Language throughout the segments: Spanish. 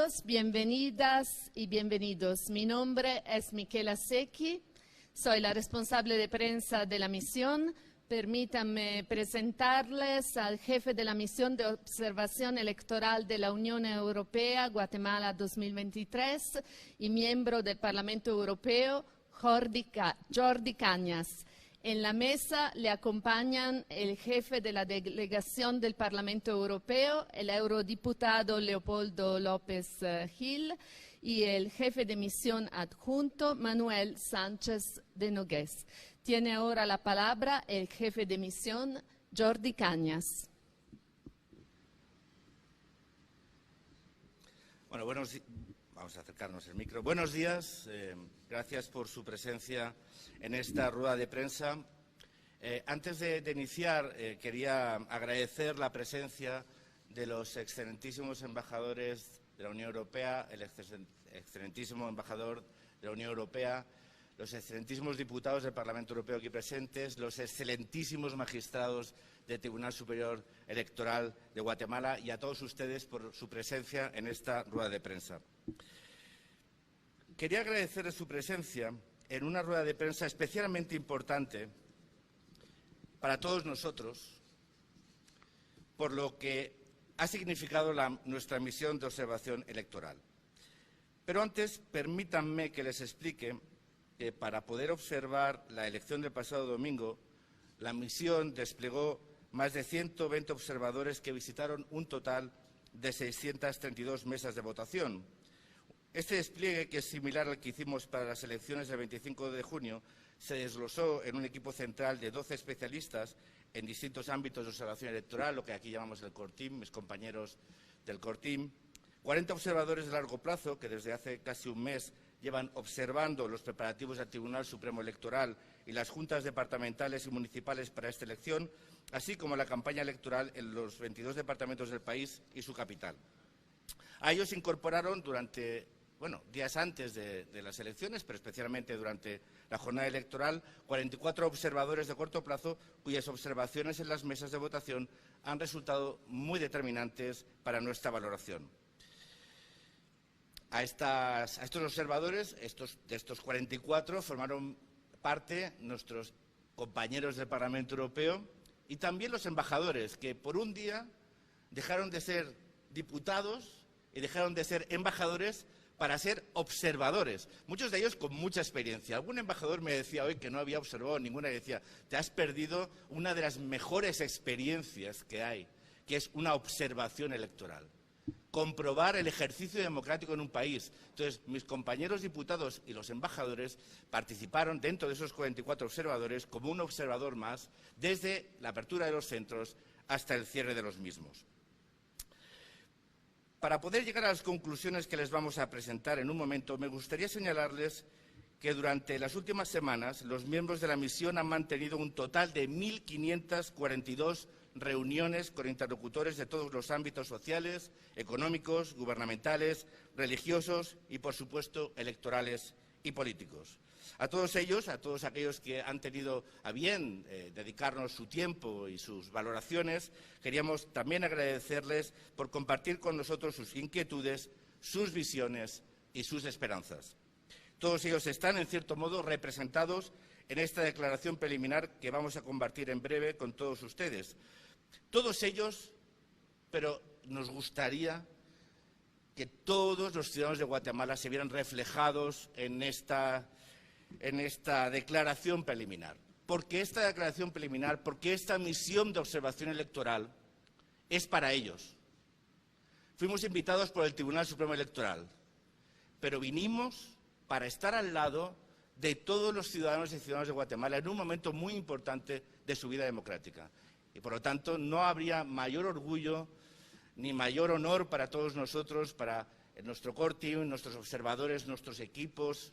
todos, bienvenidas y bienvenidos. Mi nombre es Michela Secchi, soy la responsable de prensa de la misión. Permítanme presentarles al jefe de la misión de observación electoral de la Unión Europea, Guatemala 2023, y miembro del Parlamento Europeo, Jordi Cañas. En la mesa le acompañan el jefe de la delegación del Parlamento Europeo, el eurodiputado Leopoldo López Gil, y el jefe de misión adjunto, Manuel Sánchez de Nogués. Tiene ahora la palabra el jefe de misión, Jordi Cañas. Bueno, vamos a acercarnos el micro. Buenos días, gracias por su presencia en esta rueda de prensa. Antes de iniciar, quería agradecer la presencia de los excelentísimos embajadores de la Unión Europea, el excelentísimo embajador de la Unión Europea, los excelentísimos diputados del Parlamento Europeo aquí presentes, los excelentísimos magistrados del Tribunal Superior Electoral de Guatemala y a todos ustedes por su presencia en esta rueda de prensa. Quería agradecerles su presencia en una rueda de prensa especialmente importante para todos nosotros, por lo que ha significado nuestra misión de observación electoral. Pero antes, permítanme que les explique que para poder observar la elección del pasado domingo, la misión desplegó más de 120 observadores que visitaron un total de 632 mesas de votación. Este despliegue, que es similar al que hicimos para las elecciones del 25 de junio, se desglosó en un equipo central de 12 especialistas en distintos ámbitos de observación electoral, lo que aquí llamamos el Core Team, mis compañeros del Core Team, 40 observadores de largo plazo, que desde hace casi un mes llevan observando los preparativos del Tribunal Supremo Electoral y las juntas departamentales y municipales para esta elección, así como la campaña electoral en los 22 departamentos del país y su capital. A ellos se incorporaron días antes de las elecciones, pero especialmente durante la jornada electoral, 44 observadores de corto plazo cuyas observaciones en las mesas de votación han resultado muy determinantes para nuestra valoración. A estos observadores, de estos 44, formaron parte nuestros compañeros del Parlamento Europeo y también los embajadores, que por un día dejaron de ser diputados y dejaron de ser embajadores para ser observadores, muchos de ellos con mucha experiencia. Algún embajador me decía hoy que no había observado ninguna y decía, te has perdido una de las mejores experiencias que hay, que es una observación electoral. Comprobar el ejercicio democrático en un país. Entonces, mis compañeros diputados y los embajadores participaron dentro de esos 44 observadores como un observador más desde la apertura de los centros hasta el cierre de los mismos. Para poder llegar a las conclusiones que les vamos a presentar en un momento, me gustaría señalarles que durante las últimas semanas los miembros de la misión han mantenido un total de 1.542 reuniones con interlocutores de todos los ámbitos sociales, económicos, gubernamentales, religiosos y, por supuesto, electorales y políticos. A todos ellos, a todos aquellos que han tenido a bien dedicarnos su tiempo y sus valoraciones, queríamos también agradecerles por compartir con nosotros sus inquietudes, sus visiones y sus esperanzas. Todos ellos están, en cierto modo, representados en esta declaración preliminar que vamos a compartir en breve con todos ustedes. Todos ellos, pero nos gustaría que todos los ciudadanos de Guatemala se vieran reflejados en esta declaración preliminar. Porque esta declaración preliminar, porque esta misión de observación electoral es para ellos. Fuimos invitados por el Tribunal Supremo Electoral, pero vinimos para estar al lado de todos los ciudadanos y ciudadanas de Guatemala en un momento muy importante de su vida democrática. Y, por lo tanto, no habría mayor orgullo ni mayor honor para todos nosotros, para nuestro core team, nuestros observadores, nuestros equipos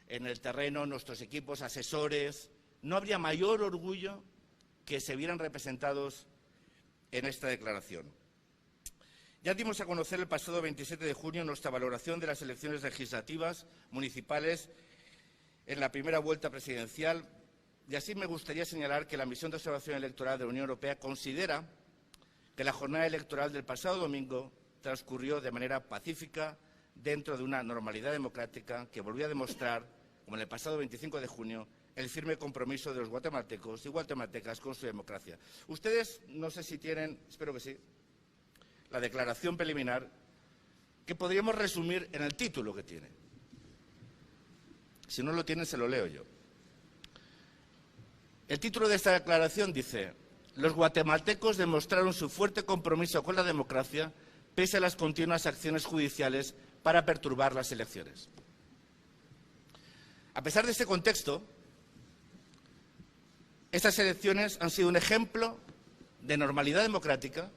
en el terreno, nuestros equipos asesores. No habría mayor orgullo que se vieran representados en esta declaración. Ya dimos a conocer el pasado 27 de junio nuestra valoración de las elecciones legislativas municipales en la primera vuelta presidencial, y así me gustaría señalar que la Misión de Observación Electoral de la Unión Europea considera que la jornada electoral del pasado domingo transcurrió de manera pacífica, dentro de una normalidad democrática que volvió a demostrar, como en el pasado 25 de junio, el firme compromiso de los guatemaltecos y guatemaltecas con su democracia. Ustedes, no sé si tienen, espero que sí, la declaración preliminar, que podríamos resumir en el título que tiene. Si no lo tienen, se lo leo yo. El título de esta declaración dice: los guatemaltecos demostraron su fuerte compromiso con la democracia pese a las continuas acciones judiciales para perturbar las elecciones. A pesar de este contexto, estas elecciones han sido un ejemplo de normalidad democrática,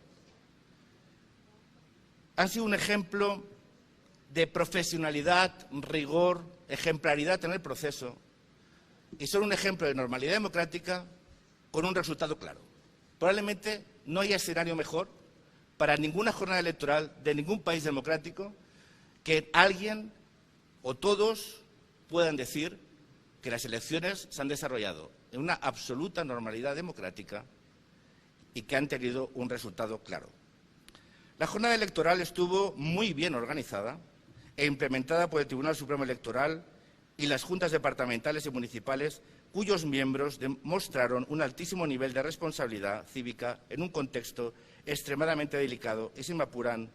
han sido un ejemplo de profesionalidad, rigor, ejemplaridad en el proceso y son un ejemplo de normalidad democrática con un resultado claro. Probablemente no haya escenario mejor para ninguna jornada electoral de ningún país democrático que alguien o todos puedan decir que las elecciones se han desarrollado en una absoluta normalidad democrática y que han tenido un resultado claro. La jornada electoral estuvo muy bien organizada e implementada por el Tribunal Supremo Electoral y las juntas departamentales y municipales, cuyos miembros demostraron un altísimo nivel de responsabilidad cívica en un contexto extremadamente delicado y, si me apuran,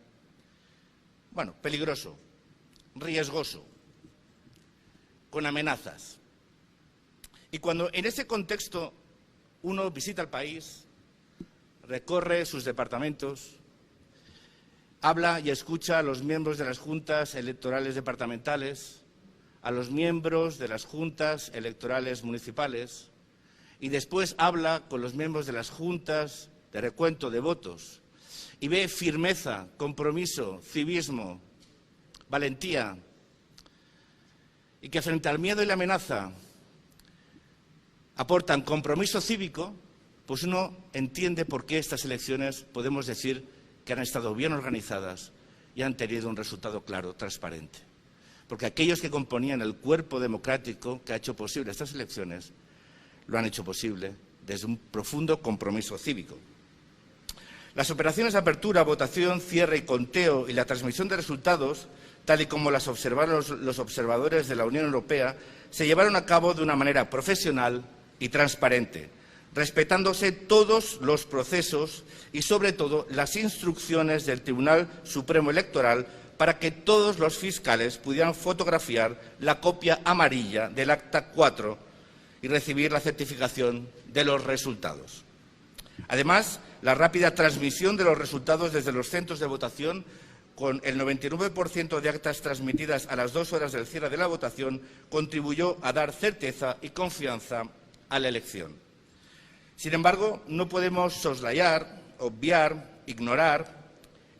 peligroso, riesgoso, con amenazas. Y cuando en ese contexto uno visita el país, recorre sus departamentos, habla y escucha a los miembros de las juntas electorales departamentales, a los miembros de las juntas electorales municipales y después habla con los miembros de las juntas de recuento de votos y ve firmeza, compromiso, civismo, valentía y que frente al miedo y la amenaza aportan compromiso cívico, pues uno entiende por qué estas elecciones podemos decir que han estado bien organizadas y han tenido un resultado claro, transparente. Porque aquellos que componían el cuerpo democrático que ha hecho posible estas elecciones lo han hecho posible desde un profundo compromiso cívico. Las operaciones de apertura, votación, cierre y conteo y la transmisión de resultados, tal y como las observaron los observadores de la Unión Europea, se llevaron a cabo de una manera profesional y transparente, respetándose todos los procesos y, sobre todo, las instrucciones del Tribunal Supremo Electoral para que todos los fiscales pudieran fotografiar la copia amarilla del acta 4 y recibir la certificación de los resultados. Además, la rápida transmisión de los resultados desde los centros de votación, con el 99% de actas transmitidas a las 2 horas del cierre de la votación, contribuyó a dar certeza y confianza a la elección. Sin embargo, no podemos soslayar, obviar, ignorar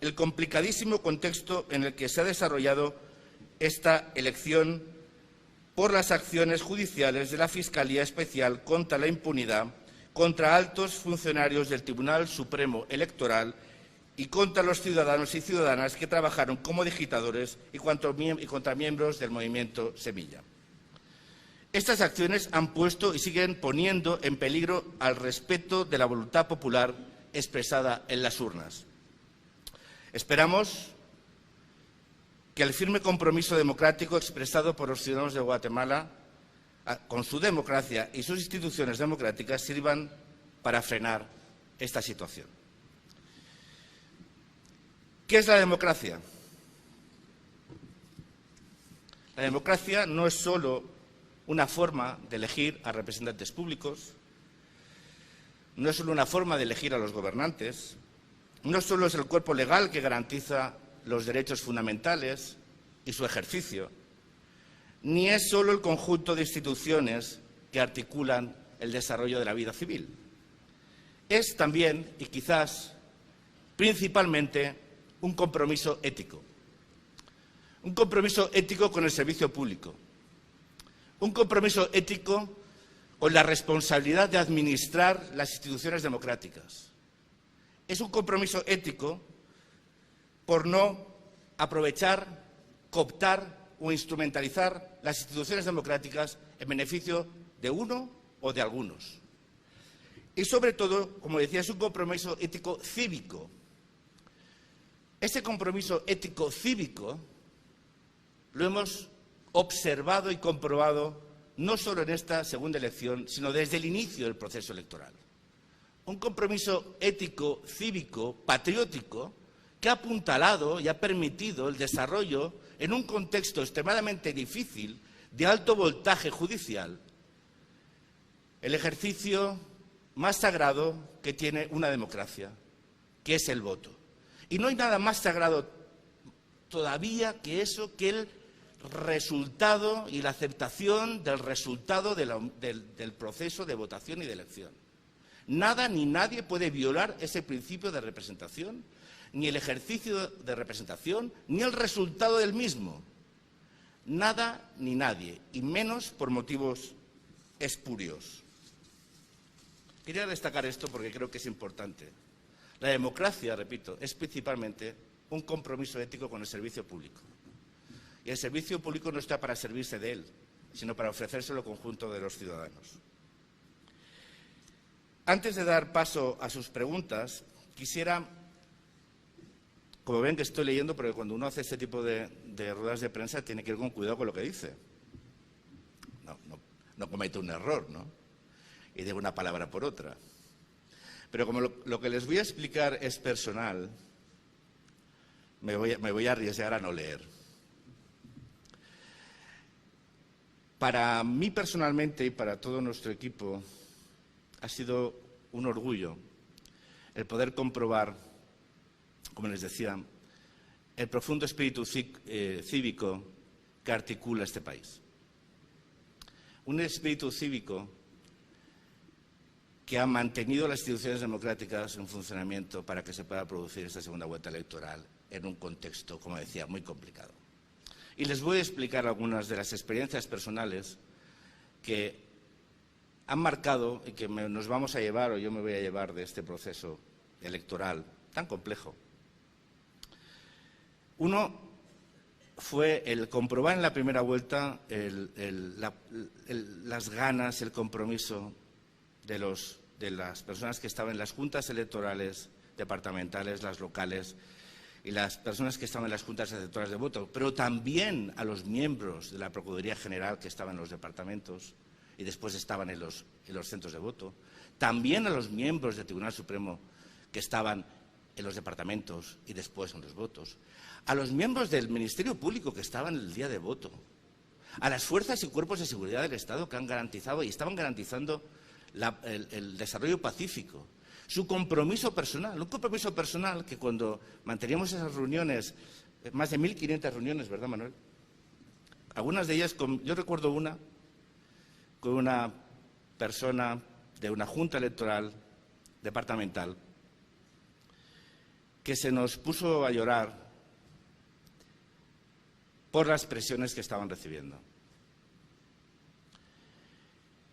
el complicadísimo contexto en el que se ha desarrollado esta elección por las acciones judiciales de la Fiscalía Especial contra la Impunidad, contra altos funcionarios del Tribunal Supremo Electoral y contra los ciudadanos y ciudadanas que trabajaron como digitadores y contra miembros del movimiento Semilla. Estas acciones han puesto y siguen poniendo en peligro al respeto de la voluntad popular expresada en las urnas. Esperamos que el firme compromiso democrático expresado por los ciudadanos de Guatemala con su democracia y sus instituciones democráticas sirvan para frenar esta situación. ¿Qué es la democracia? La democracia no es solo una forma de elegir a representantes públicos, no es solo una forma de elegir a los gobernantes, no solo es el cuerpo legal que garantiza los derechos fundamentales y su ejercicio, ni es solo el conjunto de instituciones que articulan el desarrollo de la vida civil. Es también, y quizás principalmente, un compromiso ético. Un compromiso ético con el servicio público. Un compromiso ético con la responsabilidad de administrar las instituciones democráticas. Es un compromiso ético por no aprovechar, cooptar o instrumentalizar las instituciones democráticas en beneficio de uno o de algunos. Y sobre todo, como decía, es un compromiso ético cívico. Ese compromiso ético cívico lo hemos observado y comprobado no solo en esta segunda elección, sino desde el inicio del proceso electoral. Un compromiso ético, cívico, patriótico, que ha apuntalado y ha permitido el desarrollo, en un contexto extremadamente difícil, de alto voltaje judicial, el ejercicio más sagrado que tiene una democracia, que es el voto. Y no hay nada más sagrado todavía que eso, que el resultado y la aceptación del resultado del proceso de votación y de elección. Nada ni nadie puede violar ese principio de representación, ni el ejercicio de representación, ni el resultado del mismo. Nada ni nadie, y menos por motivos espurios. Quería destacar esto porque creo que es importante. La democracia, repito, es principalmente un compromiso ético con el servicio público. Y el servicio público no está para servirse de él, sino para ofrecérselo al conjunto de los ciudadanos. Antes de dar paso a sus preguntas, quisiera, como ven que estoy leyendo, porque cuando uno hace este tipo de ruedas de prensa tiene que ir con cuidado con lo que dice. No comete un error, ¿no? Y de una palabra por otra. Pero como lo que les voy a explicar es personal, me voy a arriesgar a no leer. Para mí personalmente y para todo nuestro equipo ha sido un orgullo el poder comprobar, como les decía, el profundo espíritu cívico que articula este país. Un espíritu cívico que ha mantenido las instituciones democráticas en funcionamiento para que se pueda producir esta segunda vuelta electoral en un contexto, como decía, muy complicado. Y les voy a explicar algunas de las experiencias personales que han marcado y que nos vamos a llevar, o yo me voy a llevar, de este proceso electoral tan complejo. Uno fue el comprobar en la primera vuelta las ganas, el compromiso de las personas que estaban en las juntas electorales departamentales, las locales, y las personas que estaban en las juntas receptoras de voto, pero también a los miembros de la Procuraduría General que estaban en los departamentos y después estaban en los centros de voto, también a los miembros del Tribunal Supremo que estaban en los departamentos y después en los votos, a los miembros del Ministerio Público que estaban en el día de voto, a las fuerzas y cuerpos de seguridad del Estado que han garantizado y estaban garantizando el desarrollo pacífico. Su compromiso personal, un compromiso personal que cuando manteníamos esas reuniones, más de 1.500 reuniones, ¿verdad, Manuel? Algunas de ellas, yo recuerdo una, con una persona de una junta electoral departamental que se nos puso a llorar por las presiones que estaban recibiendo.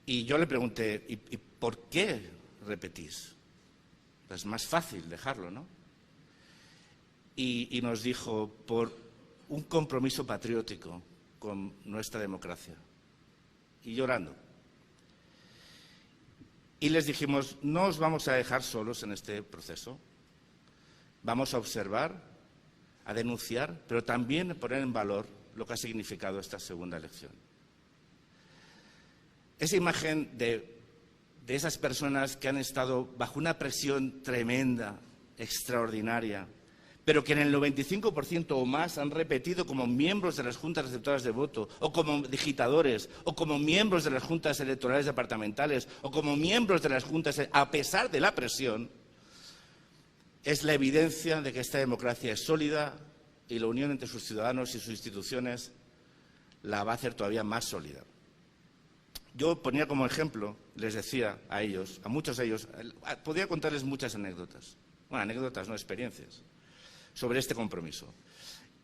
Y yo le pregunté, ¿y por qué repetís? Es más fácil dejarlo, ¿no? Y nos dijo, por un compromiso patriótico con nuestra democracia. Y llorando. Y les dijimos, no os vamos a dejar solos en este proceso. Vamos a observar, a denunciar, pero también a poner en valor lo que ha significado esta segunda elección. Esa imagen de esas personas que han estado bajo una presión tremenda, extraordinaria, pero que en el 95% o más han repetido como miembros de las juntas receptoras de voto, o como digitadores, o como miembros de las juntas electorales departamentales, o como miembros de las juntas, a pesar de la presión, es la evidencia de que esta democracia es sólida y la unión entre sus ciudadanos y sus instituciones la va a hacer todavía más sólida. Yo ponía como ejemplo, les decía a ellos, a muchos de ellos, podría contarles muchas anécdotas, bueno, anécdotas, no experiencias, sobre este compromiso.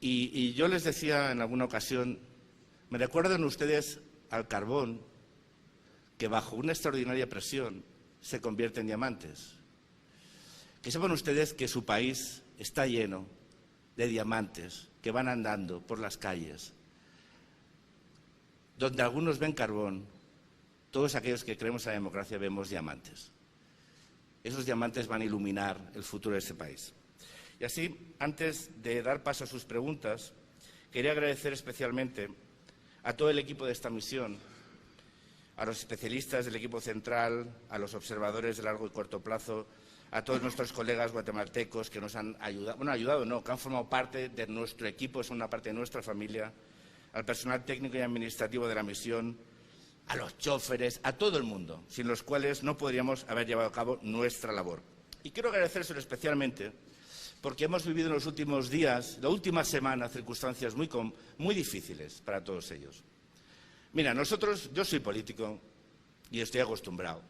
Y yo les decía en alguna ocasión, ¿me recuerdan ustedes al carbón que bajo una extraordinaria presión se convierte en diamantes? Que sepan ustedes que su país está lleno de diamantes que van andando por las calles, donde algunos ven carbón. Todos aquellos que creemos en la democracia vemos diamantes. Esos diamantes van a iluminar el futuro de este país. Y así, antes de dar paso a sus preguntas, quería agradecer especialmente a todo el equipo de esta misión, a los especialistas del equipo central, a los observadores de largo y corto plazo, a todos nuestros colegas guatemaltecos que nos han ayudado, que han formado parte de nuestro equipo, son una parte de nuestra familia, al personal técnico y administrativo de la misión, a los choferes, a todo el mundo, sin los cuales no podríamos haber llevado a cabo nuestra labor. Y quiero agradecérselo especialmente porque hemos vivido en los últimos días, la última semana, circunstancias muy difíciles para todos ellos. Mira, yo soy político y estoy acostumbrado.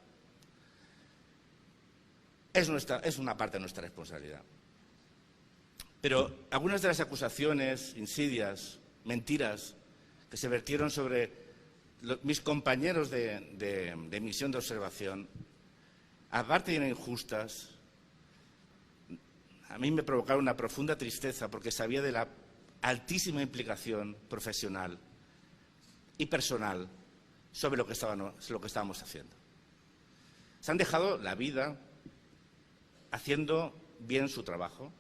Es una parte de nuestra responsabilidad. Pero algunas de las acusaciones, insidias, mentiras que se vertieron sobre mis compañeros de misión de observación, aparte de injustas, a mí me provocaron una profunda tristeza porque sabía de la altísima implicación profesional y personal sobre lo que estábamos haciendo. Se han dejado la vida haciendo bien su trabajo,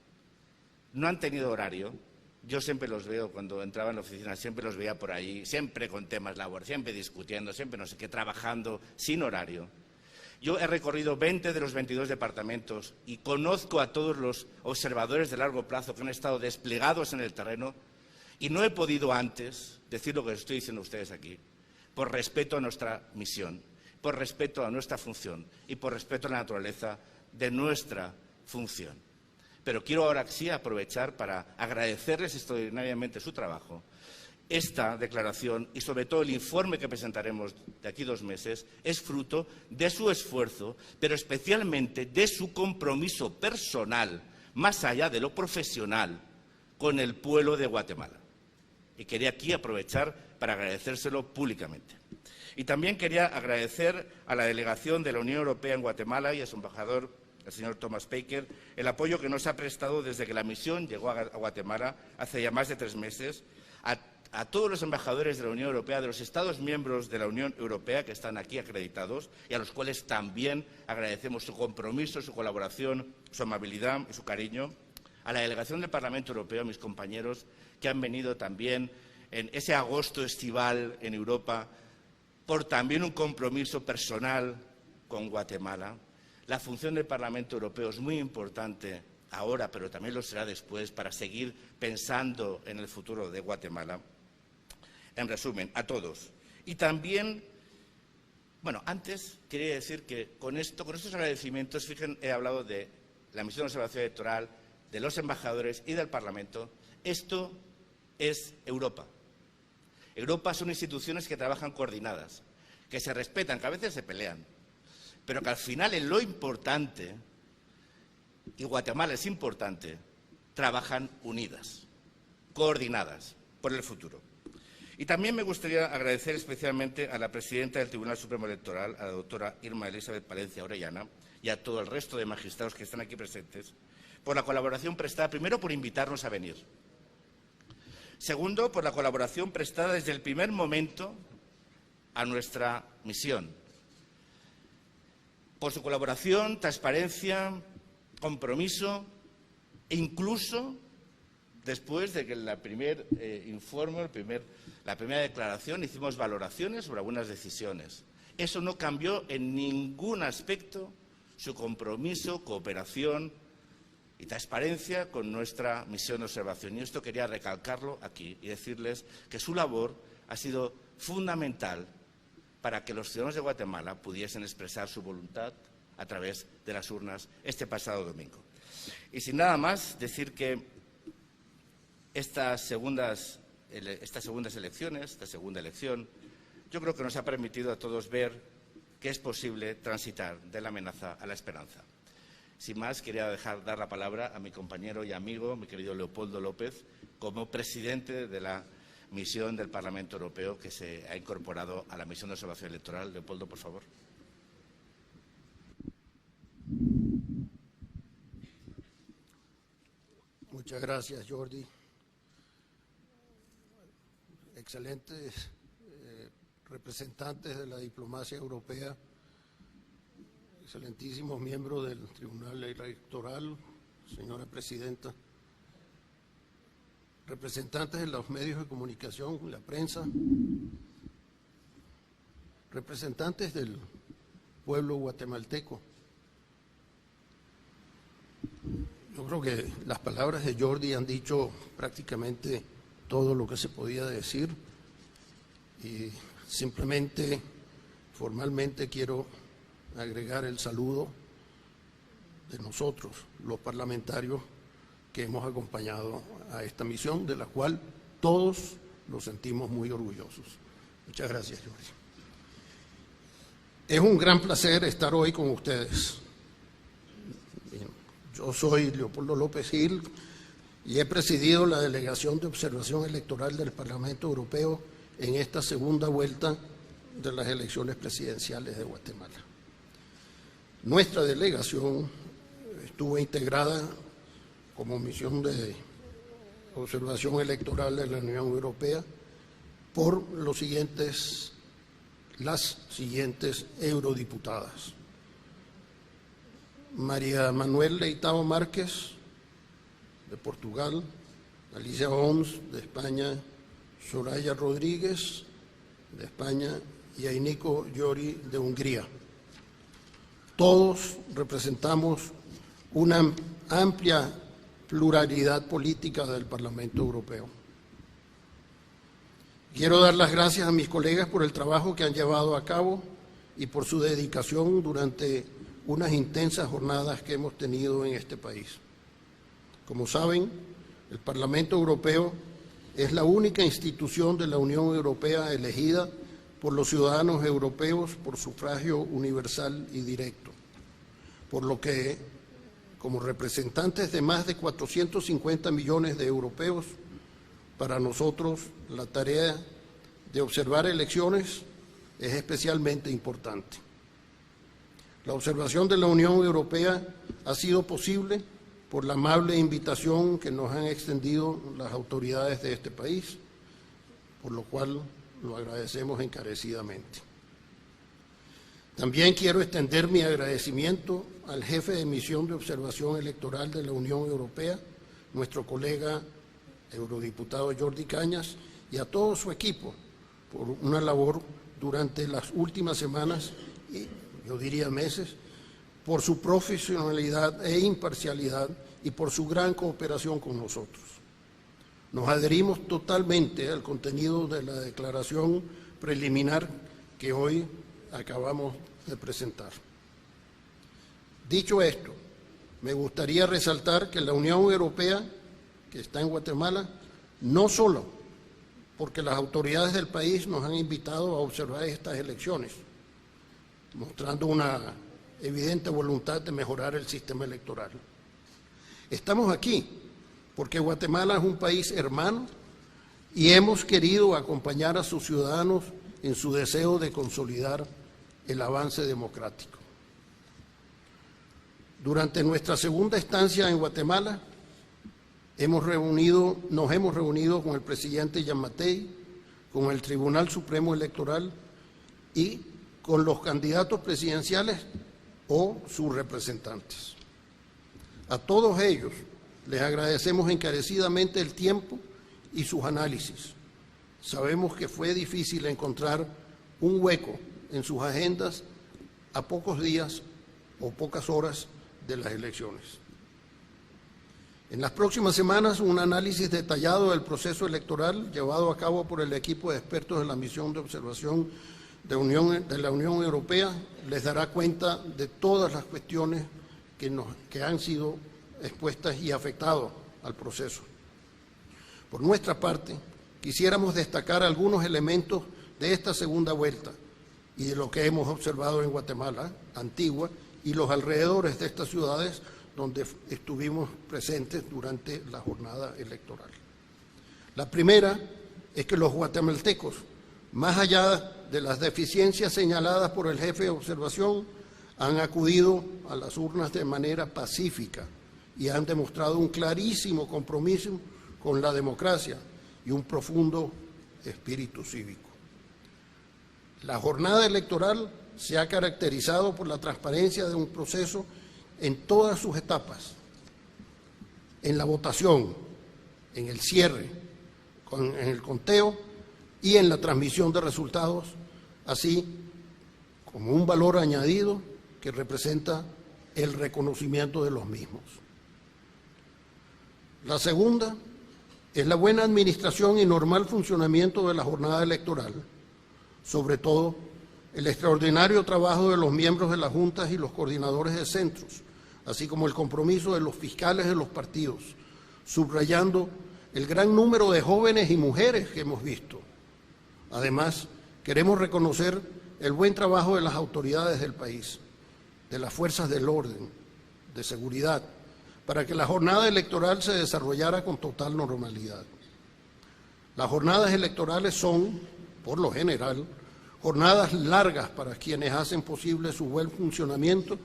no han tenido horario. Yo siempre los veo cuando entraba en la oficina, siempre los veía por ahí, siempre con temas laborales, siempre discutiendo, siempre no sé qué, trabajando sin horario. Yo he recorrido 20 de los 22 departamentos y conozco a todos los observadores de largo plazo que han estado desplegados en el terreno y no he podido antes decir lo que estoy diciendo a ustedes aquí, por respeto a nuestra misión, por respeto a nuestra función y por respeto a la naturaleza de nuestra función. Pero quiero ahora sí aprovechar para agradecerles extraordinariamente su trabajo. Esta declaración y sobre todo el informe que presentaremos de aquí 2 meses es fruto de su esfuerzo, pero especialmente de su compromiso personal, más allá de lo profesional, con el pueblo de Guatemala. Y quería aquí aprovechar para agradecérselo públicamente. Y también quería agradecer a la delegación de la Unión Europea en Guatemala y a su embajador, el señor Thomas Baker, el apoyo que nos ha prestado desde que la misión llegó a Guatemala hace ya más de 3 meses, a todos los embajadores de la Unión Europea, de los Estados miembros de la Unión Europea que están aquí acreditados y a los cuales también agradecemos su compromiso, su colaboración, su amabilidad y su cariño, a la delegación del Parlamento Europeo, a mis compañeros que han venido también en ese agosto estival en Europa por también un compromiso personal con Guatemala. La función del Parlamento Europeo es muy importante ahora, pero también lo será después, para seguir pensando en el futuro de Guatemala. En resumen, a todos. Y también, antes quería decir que con estos agradecimientos, fíjense, he hablado de la misión de observación electoral, de los embajadores y del Parlamento. Esto es Europa. Europa son instituciones que trabajan coordinadas, que se respetan, que a veces se pelean, pero que al final en lo importante, y Guatemala es importante, trabajan unidas, coordinadas por el futuro. Y también me gustaría agradecer especialmente a la presidenta del Tribunal Supremo Electoral, a la doctora Irma Elizabeth Palencia Orellana, y a todo el resto de magistrados que están aquí presentes, por la colaboración prestada, primero por invitarnos a venir. Segundo, por la colaboración prestada desde el primer momento a nuestra misión. Por su colaboración, transparencia, compromiso e incluso después de que en el primer informe, la primera declaración, hicimos valoraciones sobre algunas decisiones. Eso no cambió en ningún aspecto su compromiso, cooperación y transparencia con nuestra misión de observación. Y esto quería recalcarlo aquí y decirles que su labor ha sido fundamental para que los ciudadanos de Guatemala pudiesen expresar su voluntad a través de las urnas este pasado domingo. Y sin nada más, decir que esta segunda elección, yo creo que nos ha permitido a todos ver que es posible transitar de la amenaza a la esperanza. Sin más, quería dar la palabra a mi compañero y amigo, mi querido Leopoldo López, como presidente de la misión del Parlamento Europeo que se ha incorporado a la misión de observación electoral. Leopoldo, por favor. Muchas gracias, Jordi. Excelentes representantes de la diplomacia europea, excelentísimos miembros del Tribunal Electoral, señora presidenta, representantes de los medios de comunicación, la prensa, representantes del pueblo guatemalteco. Yo creo que las palabras de Jordi han dicho prácticamente todo lo que se podía decir y simplemente, formalmente, quiero agregar el saludo de nosotros, los parlamentarios que hemos acompañado a esta misión, de la cual todos nos sentimos muy orgullosos. Muchas gracias, Jordi. Es un gran placer estar hoy con ustedes. Yo soy Leopoldo López Gil y he presidido la Delegación de Observación Electoral del Parlamento Europeo en esta segunda vuelta de las elecciones presidenciales de Guatemala. Nuestra delegación estuvo integrada como misión de observación electoral de la Unión Europea por las siguientes eurodiputadas: María Manuel Leitao Márquez, de Portugal; Alicia Oms, de España; Soraya Rodríguez, de España; y Einico Gyori, de Hungría. Todos representamos una amplia pluralidad política del Parlamento Europeo. Quiero dar las gracias a mis colegas por el trabajo que han llevado a cabo y por su dedicación durante unas intensas jornadas que hemos tenido en este país. Como saben, el Parlamento Europeo es la única institución de la Unión Europea elegida por los ciudadanos europeos por sufragio universal y directo, por lo que, como representantes de más de 450 millones de europeos, para nosotros la tarea de observar elecciones es especialmente importante. La observación de la Unión Europea ha sido posible por la amable invitación que nos han extendido las autoridades de este país, por lo cual lo agradecemos encarecidamente. También quiero extender mi agradecimiento al jefe de misión de observación electoral de la Unión Europea, nuestro colega eurodiputado Jordi Cañas, y a todo su equipo por una labor durante las últimas semanas y, yo diría, meses, por su profesionalidad e imparcialidad y por su gran cooperación con nosotros. Nos adherimos totalmente al contenido de la declaración preliminar que hoy acabamos de presentar. Dicho esto, me gustaría resaltar que la Unión Europea, que está en Guatemala, no solo porque las autoridades del país nos han invitado a observar estas elecciones, mostrando una evidente voluntad de mejorar el sistema electoral. Estamos aquí porque Guatemala es un país hermano y hemos querido acompañar a sus ciudadanos en su deseo de consolidar el avance democrático. Durante nuestra segunda estancia en Guatemala, nos hemos reunido con el presidente Giammattei, con el Tribunal Supremo Electoral y con los candidatos presidenciales o sus representantes. A todos ellos les agradecemos encarecidamente el tiempo y sus análisis. Sabemos que fue difícil encontrar un hueco en sus agendas a pocos días o pocas horas de las elecciones. En las próximas semanas, un análisis detallado del proceso electoral llevado a cabo por el equipo de expertos de la misión de observación de la Unión Europea les dará cuenta de todas las cuestiones que han sido expuestas y afectado al proceso. Por nuestra parte, quisiéramos destacar algunos elementos de esta segunda vuelta y de lo que hemos observado en Guatemala, Antigua y los alrededores de estas ciudades donde estuvimos presentes durante la jornada electoral. La primera es que los guatemaltecos, más allá de las deficiencias señaladas por el jefe de observación, han acudido a las urnas de manera pacífica y han demostrado un clarísimo compromiso con la democracia y un profundo espíritu cívico. La jornada electoral se ha caracterizado por la transparencia de un proceso en todas sus etapas, en la votación, en el cierre, en el conteo y en la transmisión de resultados, así como un valor añadido que representa el reconocimiento de los mismos. La segunda es la buena administración y normal funcionamiento de la jornada electoral, sobre todo el extraordinario trabajo de los miembros de las juntas y los coordinadores de centros, así como el compromiso de los fiscales de los partidos, subrayando el gran número de jóvenes y mujeres que hemos visto. Además, queremos reconocer el buen trabajo de las autoridades del país, de las fuerzas del orden, de seguridad, para que la jornada electoral se desarrollara con total normalidad. Las jornadas electorales son, por lo general, jornadas largas para quienes hacen posible su buen funcionamiento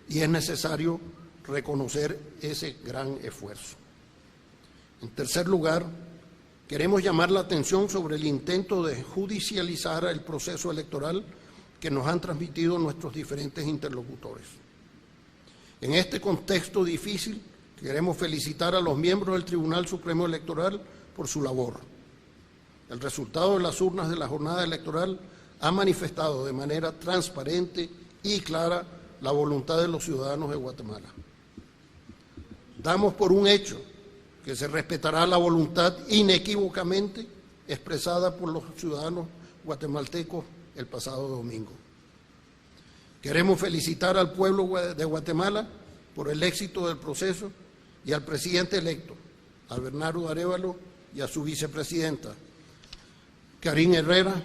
y es necesario reconocer ese gran esfuerzo. En tercer lugar, queremos llamar la atención sobre el intento de judicializar el proceso electoral que nos han transmitido nuestros diferentes interlocutores. En este contexto difícil, queremos felicitar a los miembros del Tribunal Supremo Electoral por su labor. El resultado de las urnas de la jornada electoral ha manifestado de manera transparente y clara la voluntad de los ciudadanos de Guatemala. Damos por un hecho que se respetará la voluntad inequívocamente expresada por los ciudadanos guatemaltecos el pasado domingo. Queremos felicitar al pueblo de Guatemala por el éxito del proceso y al presidente electo, a Bernardo Arévalo, y a su vicepresidenta, Karine Herrera,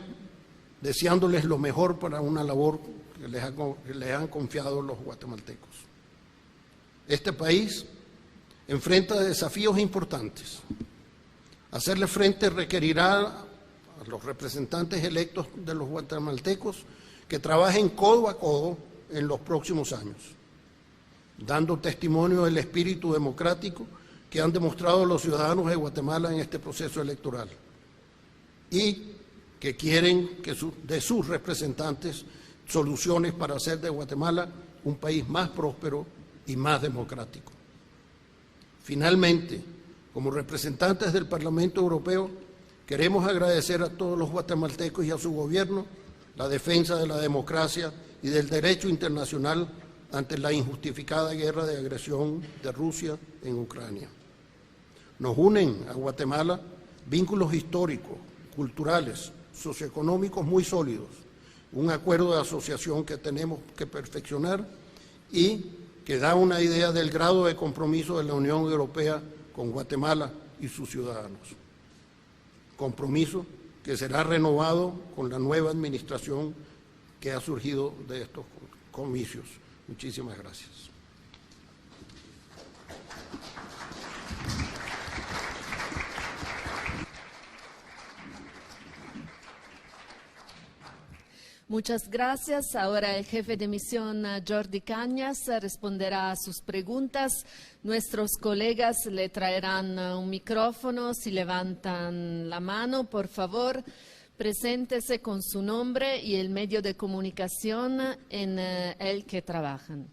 deseándoles lo mejor para una labor que les han confiado los guatemaltecos. Este país enfrenta desafíos importantes. Hacerle frente requerirá a los representantes electos de los guatemaltecos que trabajen codo a codo en los próximos años, dando testimonio del espíritu democrático que han demostrado los ciudadanos de Guatemala en este proceso electoral y que quieren de sus representantes soluciones para hacer de Guatemala un país más próspero y más democrático. Finalmente, como representantes del Parlamento Europeo, queremos agradecer a todos los guatemaltecos y a su gobierno la defensa de la democracia y del derecho internacional ante la injustificada guerra de agresión de Rusia en Ucrania. Nos unen a Guatemala vínculos históricos, culturales, socioeconómicos muy sólidos, un acuerdo de asociación que tenemos que perfeccionar y que da una idea del grado de compromiso de la Unión Europea con Guatemala y sus ciudadanos. Compromiso que será renovado con la nueva administración que ha surgido de estos comicios. Muchísimas gracias. Muchas gracias. Ahora el jefe de misión, Jordi Cañas, responderá a sus preguntas. Nuestros colegas le traerán un micrófono. Si levantan la mano, por favor, preséntese con su nombre y el medio de comunicación en el que trabajan.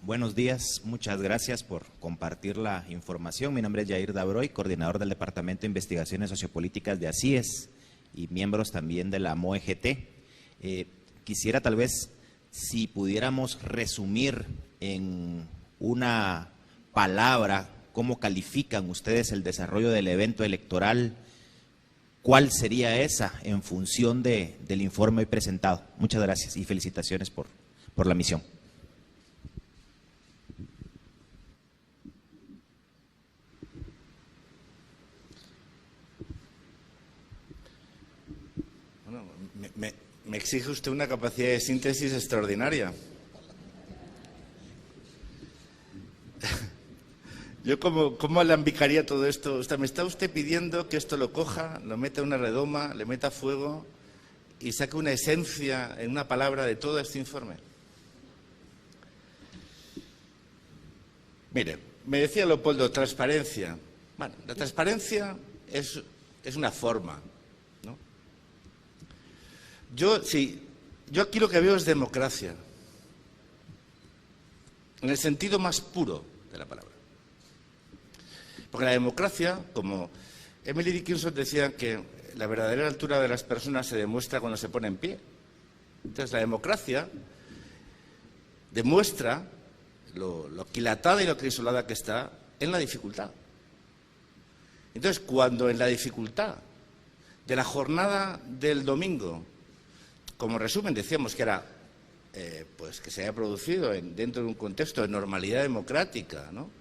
Buenos días, muchas gracias por compartir la información. Mi nombre es Yair Dabroy, coordinador del Departamento de Investigaciones Sociopolíticas de ACIES y miembros también de la MOEGT. Quisiera tal vez, si pudiéramos resumir en una palabra, cómo califican ustedes el desarrollo del evento electoral, ¿cuál sería esa en función del informe hoy presentado? Muchas gracias y felicitaciones por la misión. Me exige usted una capacidad de síntesis extraordinaria. Yo ¿cómo alambicaría todo esto? O sea, ¿me está usted pidiendo que esto lo coja, lo meta en una redoma, le meta fuego y saque una esencia en una palabra de todo este informe? Mire, me decía Leopoldo, transparencia. Bueno, la transparencia es una forma, ¿no? Yo aquí lo que veo es democracia, en el sentido más puro de la palabra. Porque la democracia, como Emily Dickinson decía, que la verdadera altura de las personas se demuestra cuando se pone en pie. Entonces, la democracia demuestra lo aquilatada y lo acrisolada que está en la dificultad. Entonces, cuando en la dificultad de la jornada del domingo, como resumen decíamos que era pues que se haya producido dentro de un contexto de normalidad democrática, ¿no?,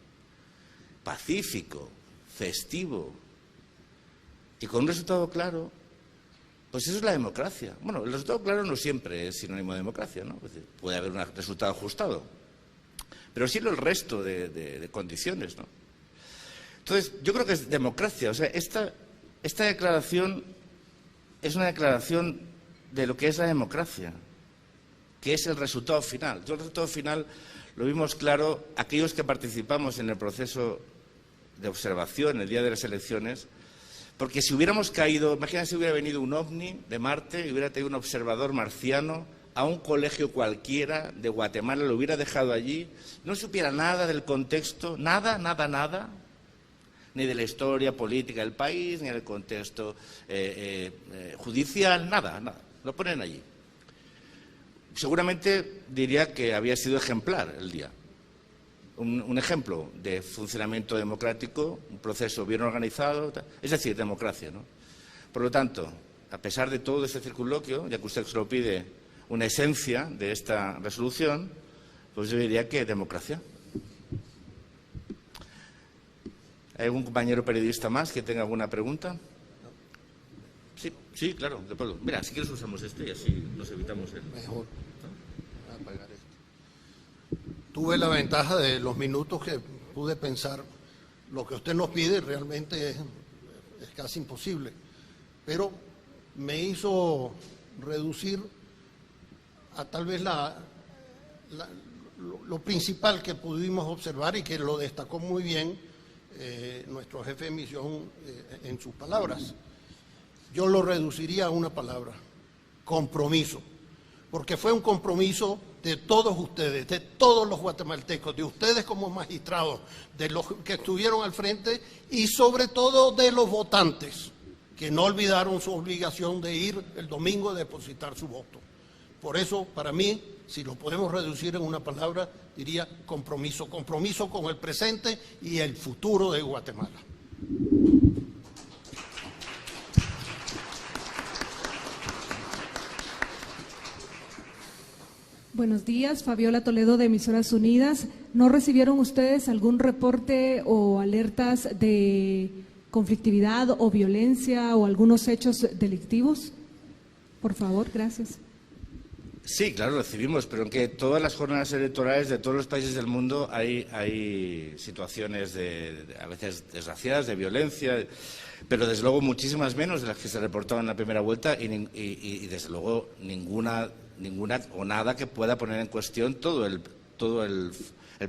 pacífico, festivo y con un resultado claro, pues eso es la democracia. Bueno, el resultado claro no siempre es sinónimo de democracia, ¿no? Es decir, puede haber un resultado ajustado, pero sí el resto de condiciones, ¿no? Entonces, yo creo que es democracia. O sea, esta declaración es una declaración de lo que es la democracia, que es el resultado final. Yo el resultado final lo vimos claro aquellos que participamos en el proceso de observación el día de las elecciones, porque si hubiéramos caído, imagínense si hubiera venido un ovni de Marte y hubiera tenido un observador marciano a un colegio cualquiera de Guatemala, lo hubiera dejado allí, no supiera nada del contexto, nada, ni de la historia política del país, ni del contexto judicial, nada, lo ponen allí. Seguramente diría que había sido ejemplar el día. Un ejemplo de funcionamiento democrático, un proceso bien organizado, es decir, democracia, ¿no? Por lo tanto, a pesar de todo este circunloquio, ya que usted se lo pide una esencia de esta resolución, pues yo diría que democracia. ¿Hay algún compañero periodista más que tenga alguna pregunta? Sí, claro, de acuerdo. Mira, si quieres usamos este y así nos evitamos el... Mejor. Apagar esto. Tuve la ventaja de los minutos que pude pensar. Lo que usted nos pide realmente es casi imposible, pero me hizo reducir a tal vez lo principal que pudimos observar y que lo destacó muy bien nuestro jefe de misión en sus palabras. Yo lo reduciría a una palabra: compromiso, porque fue un compromiso de todos ustedes, de todos los guatemaltecos, de ustedes como magistrados, de los que estuvieron al frente y sobre todo de los votantes, que no olvidaron su obligación de ir el domingo a depositar su voto. Por eso, para mí, si lo podemos reducir en una palabra, diría compromiso, compromiso con el presente y el futuro de Guatemala. Buenos días, Fabiola Toledo de Emisoras Unidas. ¿No recibieron ustedes algún reporte o alertas de conflictividad o violencia o algunos hechos delictivos? Por favor, gracias. Sí, claro, recibimos, pero en que todas las jornadas electorales de todos los países del mundo hay situaciones a veces desgraciadas, de violencia, pero desde luego muchísimas menos de las que se reportaban en la primera vuelta y desde luego ninguna o nada que pueda poner en cuestión todo el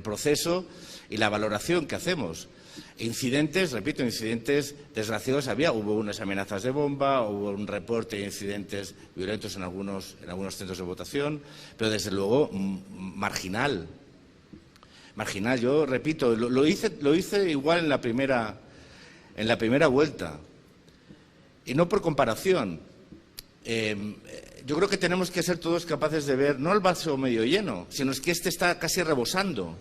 proceso y la valoración que hacemos. Incidentes, repito, incidentes desgraciados había. Hubo unas amenazas de bomba, hubo un reporte de incidentes violentos en algunos centros de votación, pero desde luego marginal. Yo repito, lo hice igual en la primera vuelta. Y no por comparación. Yo creo que tenemos que ser todos capaces de ver no el vaso medio lleno, sino es que este está casi rebosando.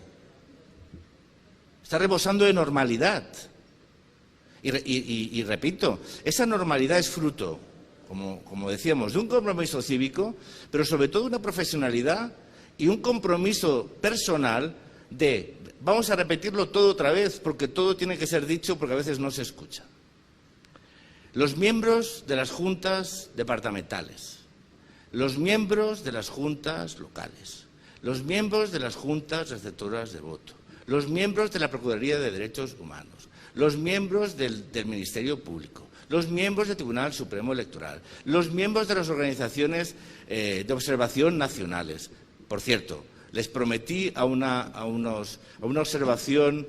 Está rebosando de normalidad. Y repito, esa normalidad es fruto, como decíamos, de un compromiso cívico, pero sobre todo una profesionalidad y un compromiso personal de vamos a repetirlo todo otra vez porque todo tiene que ser dicho porque a veces no se escucha. Los miembros de las juntas departamentales, los miembros de las juntas locales, los miembros de las juntas receptoras de voto, los miembros de la Procuraduría de Derechos Humanos, los miembros del Ministerio Público, los miembros del Tribunal Supremo Electoral, los miembros de las organizaciones de observación nacionales. Por cierto, les prometí a una observación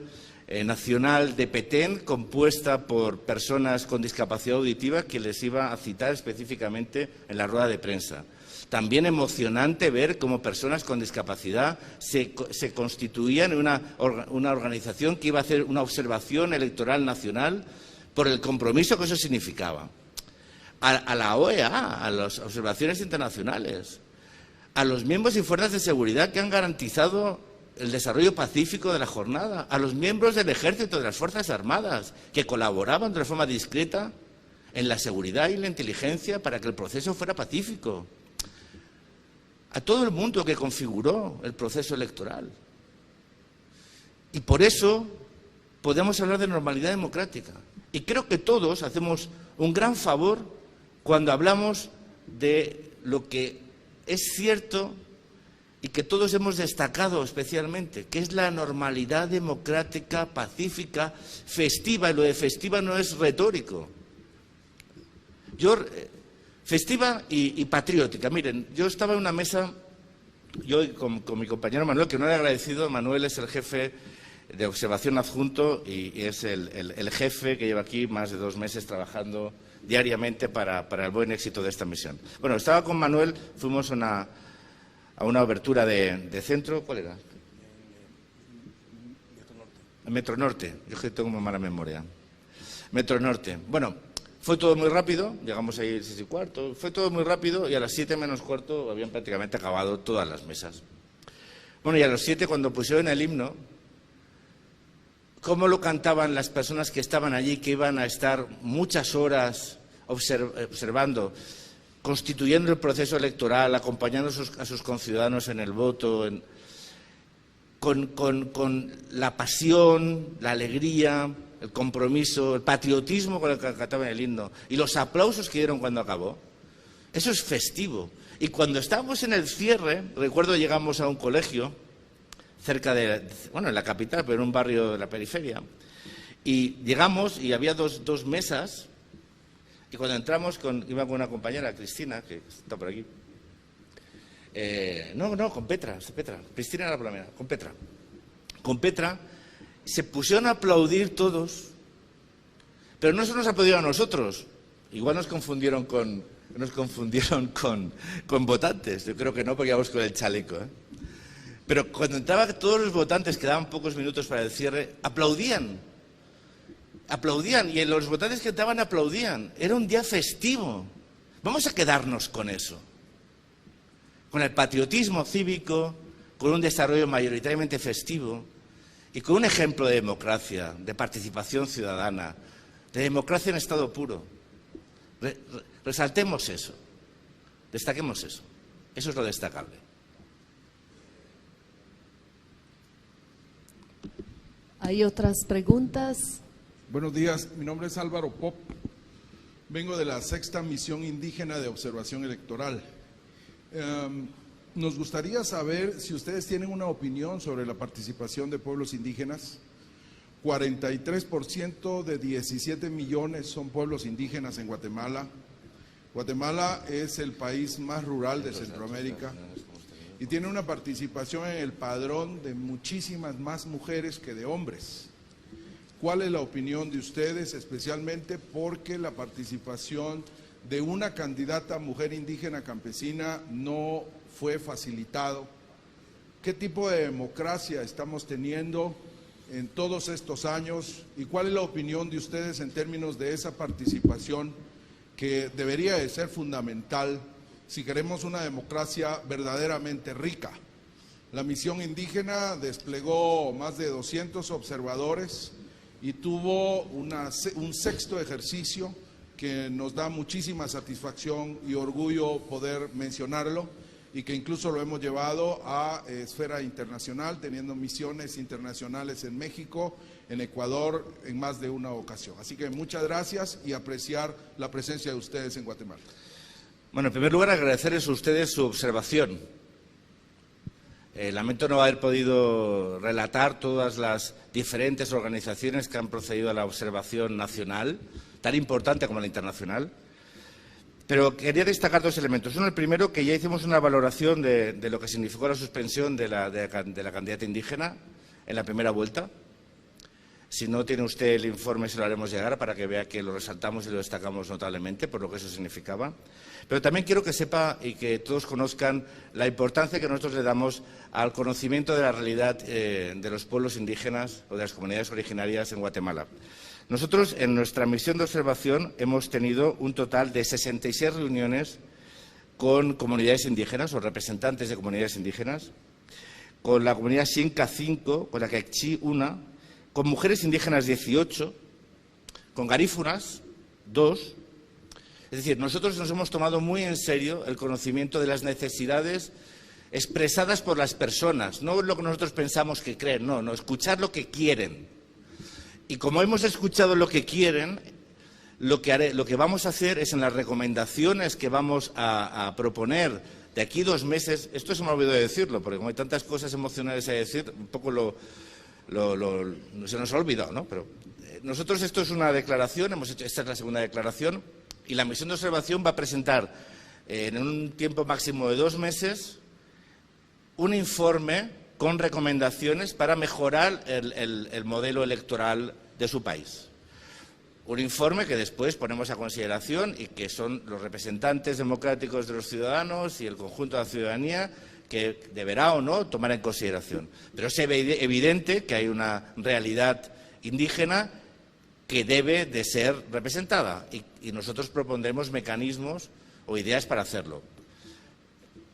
nacional de Petén compuesta por personas con discapacidad auditiva que les iba a citar específicamente en la rueda de prensa. También emocionante ver cómo personas con discapacidad se constituían en una organización que iba a hacer una observación electoral nacional por el compromiso que eso significaba. A la OEA, a las observaciones internacionales, a los miembros y fuerzas de seguridad que han garantizado el desarrollo pacífico de la jornada, a los miembros del Ejército, de las Fuerzas Armadas, que colaboraban de forma discreta en la seguridad y la inteligencia para que el proceso fuera pacífico, a todo el mundo que configuró el proceso electoral. Y por eso podemos hablar de normalidad democrática. Y creo que todos hacemos un gran favor cuando hablamos de lo que es cierto y que todos hemos destacado especialmente, que es la normalidad democrática, pacífica, festiva, y lo de festiva no es retórico. Festiva y patriótica. Miren, yo estaba en una mesa, yo con mi compañero Manuel, que no le he agradecido. Manuel es el jefe de observación adjunto y es el jefe que lleva aquí más de 2 meses trabajando diariamente para el buen éxito de esta misión. Bueno, estaba con Manuel, fuimos a una abertura de centro. ¿Cuál era? Metro Norte. Yo que tengo muy mala memoria. Metro Norte. Bueno, fue todo muy rápido, llegamos ahí a 6:15, fue todo muy rápido y a las 7 menos cuarto habían prácticamente acabado todas las mesas. Bueno, y a las 7, cuando pusieron el himno, ¿cómo lo cantaban las personas que estaban allí, que iban a estar muchas horas observando, constituyendo el proceso electoral, acompañando a sus conciudadanos en el voto, con la pasión, la alegría, el compromiso, el patriotismo con el que cantaban el himno y los aplausos que dieron cuando acabó? Eso es festivo. Y cuando estábamos en el cierre, recuerdo, llegamos a un colegio cerca en la capital, pero en un barrio de la periferia, y llegamos y había dos mesas, y cuando entramos iba con una compañera, Cristina, que está por aquí, con Petra, Cristina era la primera, con Petra, se pusieron a aplaudir todos, pero no se nos aplaudieron a nosotros, igual nos confundieron con votantes, yo creo que no, porque íbamos con el chaleco, Pero cuando entraban todos los votantes, quedaban pocos minutos para el cierre, aplaudían, y los votantes que entraban aplaudían. Era un día festivo. Vamos a quedarnos con eso, con el patriotismo cívico, con un desarrollo mayoritariamente festivo y con un ejemplo de democracia, de participación ciudadana, de democracia en estado puro. Resaltemos eso, destaquemos eso. Eso es lo destacable. ¿Hay otras preguntas? Buenos días, mi nombre es Álvaro Pop, vengo de la 6ª Misión Indígena de Observación Electoral. Nos gustaría saber si ustedes tienen una opinión sobre la participación de pueblos indígenas. 43% de 17 millones son pueblos indígenas en Guatemala. Guatemala es el país más rural de Centroamérica y tiene una participación en el padrón de muchísimas más mujeres que de hombres. ¿Cuál es la opinión de ustedes, especialmente porque la participación de una candidata mujer indígena campesina no fue facilitado? ¿Qué tipo de democracia estamos teniendo en todos estos años? ¿Y cuál es la opinión de ustedes en términos de esa participación que debería de ser fundamental si queremos una democracia verdaderamente rica? La misión indígena desplegó más de 200 observadores y tuvo un 6º ejercicio que nos da muchísima satisfacción y orgullo poder mencionarlo, y que incluso lo hemos llevado a esfera internacional, teniendo misiones internacionales en México, en Ecuador, en más de una ocasión. Así que muchas gracias y apreciar la presencia de ustedes en Guatemala. Bueno, en primer lugar, agradecerles a ustedes su observación. Lamento no haber podido relatar todas las diferentes organizaciones que han procedido a la observación nacional, tan importante como la internacional, pero quería destacar dos elementos. Uno, el primero, que ya hicimos una valoración de lo que significó la suspensión de la candidata indígena en la primera vuelta. Si no tiene usted el informe, se lo haremos llegar para que vea que lo resaltamos y lo destacamos notablemente por lo que eso significaba. Pero también quiero que sepa y que todos conozcan la importancia que nosotros le damos al conocimiento de la realidad de los pueblos indígenas o de las comunidades originarias en Guatemala. Nosotros, en nuestra misión de observación, hemos tenido un total de 66 reuniones con comunidades indígenas o representantes de comunidades indígenas, con la comunidad Xinca 5, con la Quechí 1, con mujeres indígenas 18, con garífunas 2. Es decir, nosotros nos hemos tomado muy en serio el conocimiento de las necesidades expresadas por las personas, no lo que nosotros pensamos que creen, no, escuchar lo que quieren. Y como hemos escuchado lo que quieren, lo que vamos a hacer es en las recomendaciones que vamos a proponer de aquí 2 meses, esto se me ha olvidado de decirlo, porque como hay tantas cosas emocionales a decir, un poco se nos ha olvidado, ¿no? Pero nosotros, esto es una declaración, esta es la segunda declaración, y la misión de observación va a presentar en un tiempo máximo de 2 meses un informe con recomendaciones para mejorar el modelo electoral de su país. Un informe que después ponemos a consideración y que son los representantes democráticos de los ciudadanos y el conjunto de la ciudadanía que deberá o no tomar en consideración. Pero es evidente que hay una realidad indígena que debe de ser representada y nosotros propondremos mecanismos o ideas para hacerlo.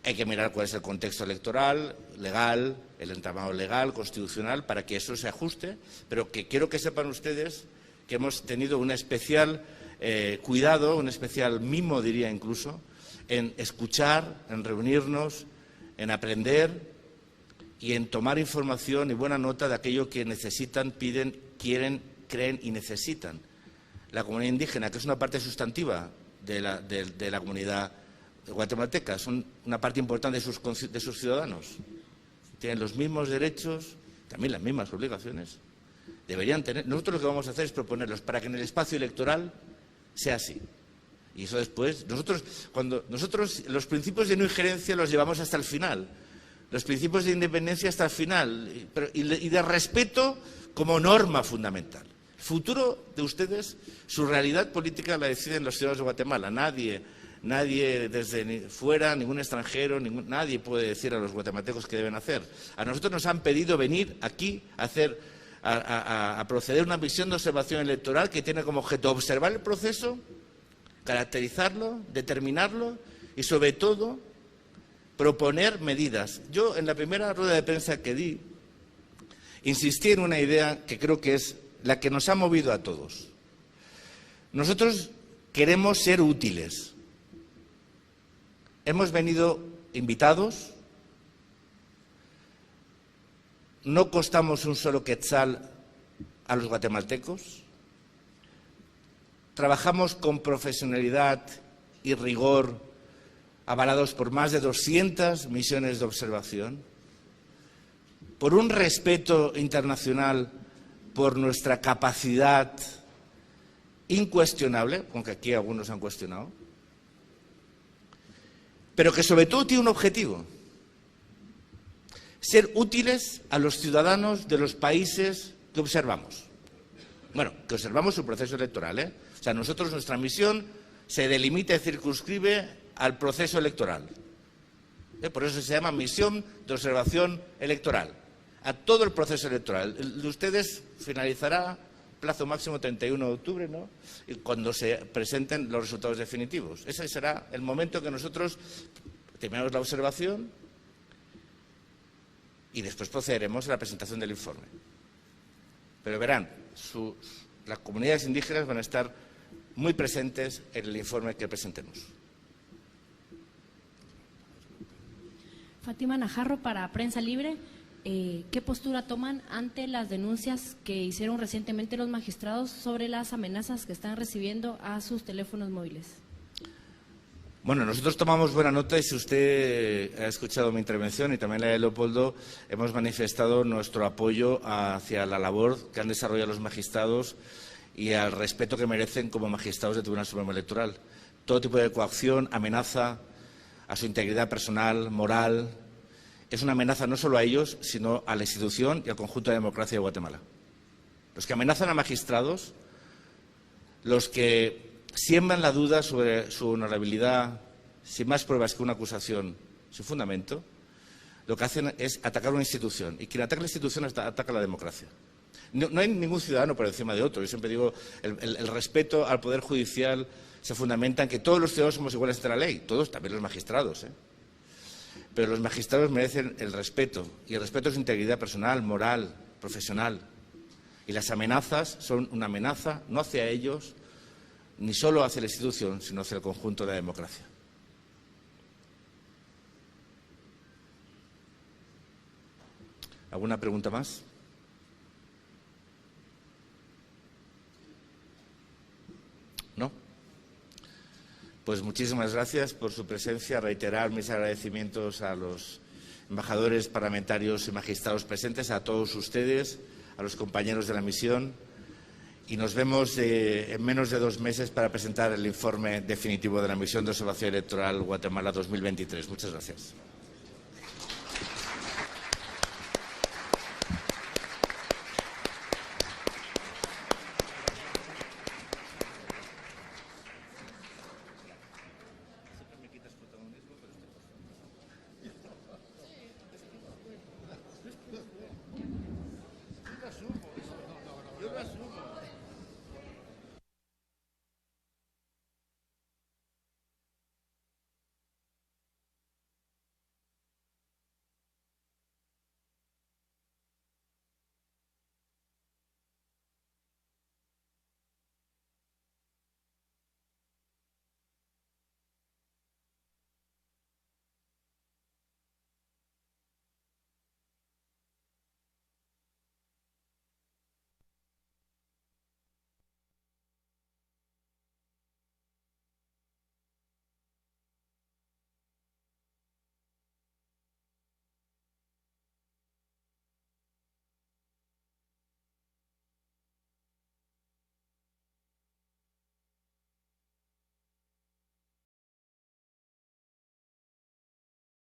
Hay que mirar cuál es el contexto electoral, legal, el entramado legal, constitucional, para que eso se ajuste, pero que quiero que sepan ustedes que hemos tenido un especial cuidado, un especial mimo, diría incluso, en escuchar, en reunirnos, en aprender y en tomar información y buena nota de aquello que necesitan, piden, quieren, creen y necesitan. La comunidad indígena, que es una parte sustantiva de la comunidad guatemalteca, son una parte importante de sus ciudadanos. Tienen los mismos derechos, también las mismas obligaciones. Deberían tener. Nosotros lo que vamos a hacer es proponerlos para que en el espacio electoral sea así. Y eso después, nosotros los principios de no injerencia los llevamos hasta el final, los principios de independencia hasta el final, y de respeto como norma fundamental. El futuro de ustedes, su realidad política la deciden los ciudadanos de Guatemala. Nadie desde fuera, ningún extranjero, nadie puede decir a los guatemaltecos qué deben hacer. A nosotros nos han pedido venir aquí a proceder a una misión de observación electoral que tiene como objeto observar el proceso, caracterizarlo, determinarlo y, sobre todo, proponer medidas. Yo, en la primera rueda de prensa que di, insistí en una idea que creo que es la que nos ha movido a todos. Nosotros queremos ser útiles. Hemos venido invitados, no costamos un solo quetzal a los guatemaltecos, trabajamos con profesionalidad y rigor, avalados por más de 200 misiones de observación, por un respeto internacional por nuestra capacidad incuestionable, aunque aquí algunos han cuestionado, pero que sobre todo tiene un objetivo: ser útiles a los ciudadanos de los países que observamos. Bueno, que observamos su proceso electoral, ¿eh? O sea, nosotros, nuestra misión se delimita y circunscribe al proceso electoral. Por eso se llama misión de observación electoral, a todo el proceso electoral. El de ustedes finalizará plazo máximo 31 de octubre, ¿no? Y cuando se presenten los resultados definitivos. Ese será el momento que nosotros terminamos la observación y después procederemos a la presentación del informe. Pero verán, las comunidades indígenas van a estar muy presentes en el informe que presentemos. Fátima Najarro, para Prensa Libre. ¿Qué postura toman ante las denuncias que hicieron recientemente los magistrados sobre las amenazas que están recibiendo a sus teléfonos móviles? Bueno, nosotros tomamos buena nota y si usted ha escuchado mi intervención y también la de Leopoldo, hemos manifestado nuestro apoyo hacia la labor que han desarrollado los magistrados y al respeto que merecen como magistrados del Tribunal Supremo Electoral. Todo tipo de coacción, amenaza a su integridad personal, moral, es una amenaza no solo a ellos, sino a la institución y al conjunto de la democracia de Guatemala. Los que amenazan a magistrados, los que siembran la duda sobre su honorabilidad, sin más pruebas que una acusación, sin fundamento, lo que hacen es atacar una institución. Y quien ataca la institución ataca la democracia. No hay ningún ciudadano por encima de otro. Yo siempre digo, el respeto al Poder Judicial se fundamenta en que todos los ciudadanos somos iguales ante la ley, todos, también los magistrados, Pero los magistrados merecen el respeto, y el respeto es su integridad personal, moral, profesional. Y las amenazas son una amenaza no hacia ellos, ni solo hacia la institución, sino hacia el conjunto de la democracia. ¿Alguna pregunta más? ¿No? Pues muchísimas gracias por su presencia. Reiterar mis agradecimientos a los embajadores parlamentarios y magistrados presentes, a todos ustedes, a los compañeros de la misión. Y nos vemos en menos de 2 meses para presentar el informe definitivo de la Misión de Observación Electoral Guatemala 2023. Muchas gracias.